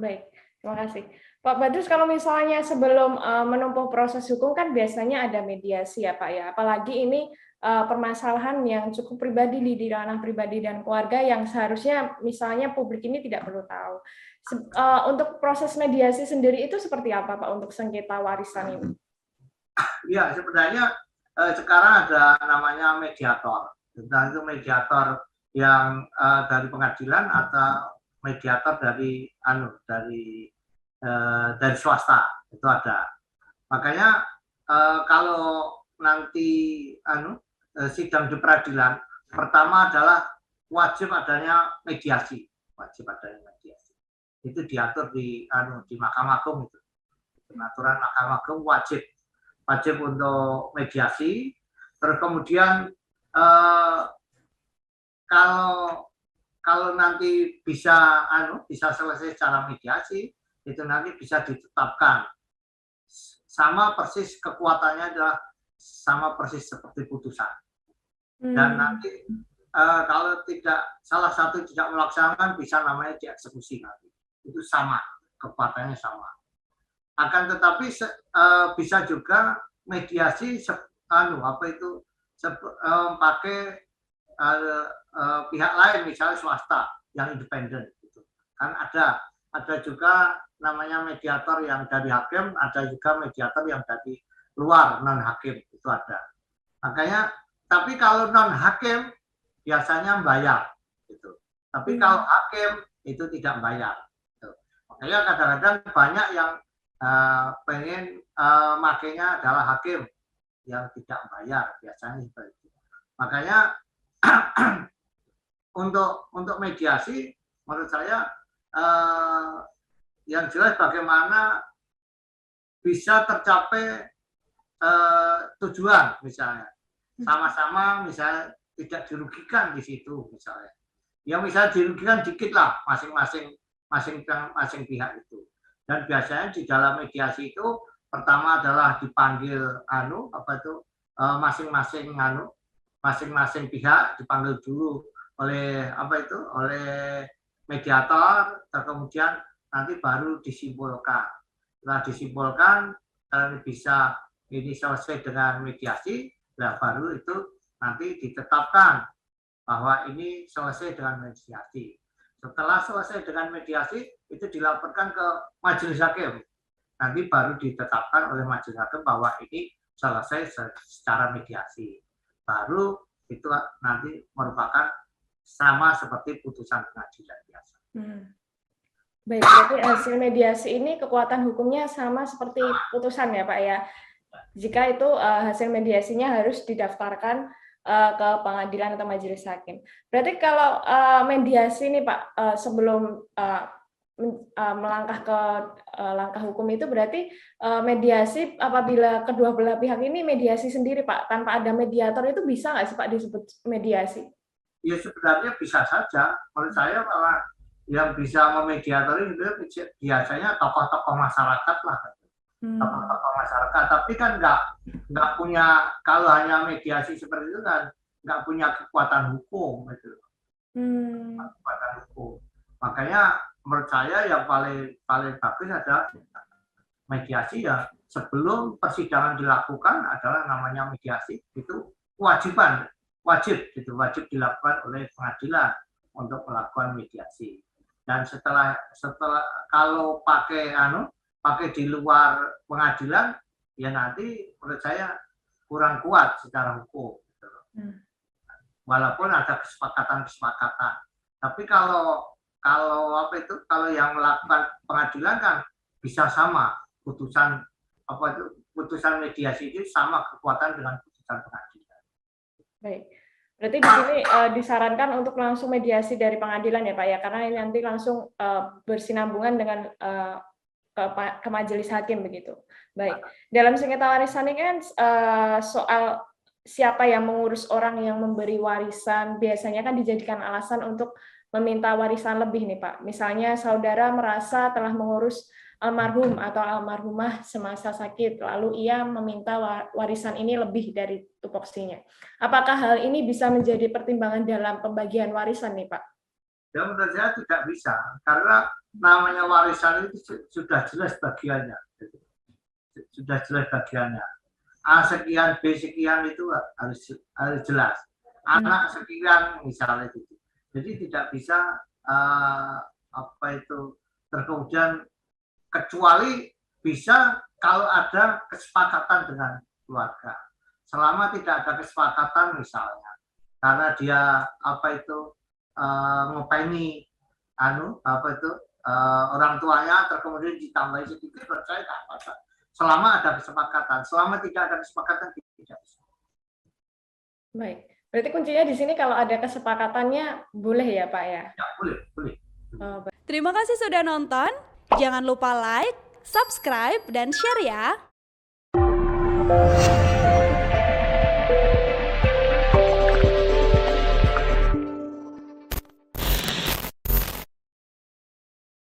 Baik, terima kasih. Pak Badrus, kalau misalnya sebelum menempuh proses hukum kan biasanya ada mediasi ya Pak ya, apalagi ini permasalahan yang cukup pribadi di ranah pribadi dan keluarga yang seharusnya misalnya publik ini tidak perlu tahu. Untuk proses mediasi sendiri itu seperti apa Pak untuk sengketa warisan ini? Ya, sebenarnya sekarang ada namanya mediator. Entah itu mediator yang dari pengadilan atau mediator dari swasta, itu ada. Makanya kalau nanti sidang di peradilan, pertama adalah wajib adanya mediasi. Itu diatur di Mahkamah Agung itu. Peraturan Mahkamah Agung wajib untuk mediasi. Terus kemudian kalau nanti bisa selesai secara mediasi, itu nanti bisa ditetapkan sama persis, kekuatannya adalah sama persis seperti putusan. Dan nanti kalau salah satu tidak melaksanakan, bisa namanya dieksekusi nanti. Itu sama, kekuatannya sama. Akan tetapi bisa juga mediasi pakai pihak lain, misalnya swasta yang independen gitu. Kan ada juga namanya mediator yang dari hakim, ada juga mediator yang dari luar, non hakim, itu ada. Makanya tapi kalau non hakim biasanya bayar gitu. Tapi kalau hakim itu tidak bayar gitu. Makanya kadang-kadang banyak yang pengen makanya adalah hakim yang tidak bayar, biasanya seperti itu. Makanya untuk mediasi menurut saya yang jelas bagaimana bisa tercapai tujuan, misalnya sama-sama misalnya tidak dirugikan di situ, misalnya ya misalnya dirugikan dikit lah masing-masing pihak itu. Dan biasanya di dalam mediasi itu pertama adalah dipanggil masing-masing pihak dipanggil dulu oleh mediator, kemudian nanti baru disimpulkan. Setelah disimpulkan bisa ini selesai dengan mediasi, nah baru itu nanti ditetapkan bahwa ini selesai dengan mediasi. Setelah selesai dengan mediasi, itu dilaporkan ke majelis hakim. Nanti baru ditetapkan oleh majelis hakim bahwa ini selesai secara mediasi. Baru itu nanti merupakan sama seperti putusan pengadilan biasa. Baik, berarti hasil mediasi ini kekuatan hukumnya sama seperti putusan ya Pak ya. Jika itu hasil mediasinya harus didaftarkan ke pengadilan atau majelis hakim. Berarti kalau mediasi ini Pak, sebelum melangkah ke langkah hukum itu berarti mediasi apabila kedua belah pihak ini mediasi sendiri Pak, tanpa ada mediator itu bisa nggak sih Pak disebut mediasi? Ya sebenarnya bisa saja. Menurut saya malah yang bisa memediatori itu biasanya tokoh-tokoh masyarakat lah. Tokoh-tokoh masyarakat, tapi kan nggak punya, kalau hanya mediasi seperti itu kan nggak punya kekuatan hukum gitu. Kekuatan hukum. Makanya menurut saya yang paling bagus adalah mediasi ya. Sebelum persidangan dilakukan adalah namanya mediasi, itu wajib dilakukan oleh pengadilan untuk melakukan mediasi. Dan setelah kalau pakai di luar pengadilan, ya nanti menurut saya kurang kuat secara hukum. Walaupun ada kesepakatan. Tapi kalau yang melakukan pengadilan kan bisa sama putusan mediasi itu sama kekuatan dengan putusan pengadilan. Baik. Berarti di sini disarankan untuk langsung mediasi dari pengadilan ya Pak ya, karena ini nanti langsung bersinambungan dengan ke majelis hakim begitu. Baik. Dalam sengketa warisan ini kan soal siapa yang mengurus orang yang memberi warisan biasanya kan dijadikan alasan untuk meminta warisan lebih nih Pak. Misalnya saudara merasa telah mengurus almarhum atau almarhumah semasa sakit, lalu ia meminta warisan ini lebih dari tupoksinya. Apakah hal ini bisa menjadi pertimbangan dalam pembagian warisan nih Pak? Ya menurut saya tidak bisa, karena namanya warisan itu sudah jelas bagiannya, sudah jelas bagiannya. A sekian, B sekian itu harus jelas. Anak sekian misalnya itu. Jadi tidak bisa kemudian kecuali bisa kalau ada kesepakatan dengan keluarga. Selama tidak ada kesepakatan misalnya, karena dia ngopeni orang tuanya, terus kemudian ditambahi sedikit, saya tidak apa-apa. Selama ada kesepakatan, selama tidak ada kesepakatan tidak bisa. Baik, berarti kuncinya di sini kalau ada kesepakatannya boleh ya Pak ya? Ya boleh, boleh. Terima kasih sudah nonton. Jangan lupa like, subscribe, dan share ya.